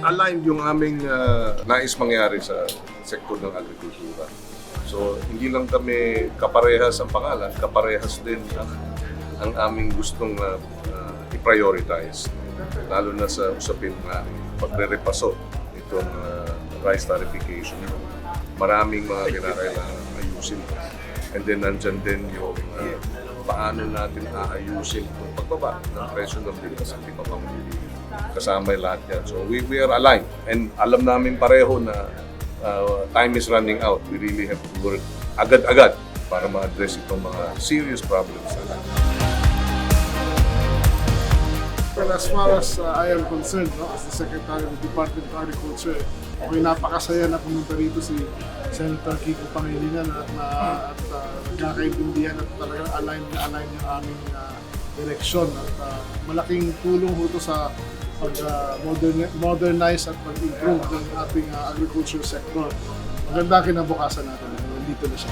aligned yung aming nais mangyari sa sektor ng agrikultura. So, hindi lang kami kaparehas ang pangalan, kaparehas din ang aming gustong i-prioritize. Lalo na sa usapin na pagre-repaso itong rice tariffication. Maraming mga kinakailangan ayusin. And then nandyan din yung paano natin aayusin itong pagbaba ng presyo ng bigas at iba pang kasama lahat yan. So we are aligned and alam namin pareho na time is running out. We really have to work agad-agad para ma-address itong mga serious problems na natin. Well, as far as I am concerned, no, as the Secretary of the Department of Agriculture, ako'y napakasaya na pumunta rito si Senator Kiko Pangilinan at nagkakaintindihan at talagang align yung aming direksyon. At malaking tulong ho ito sa pag-modernize at pag-improve ng ating agriculture sector. Maganda kinabukasan natin. Nandito na siya.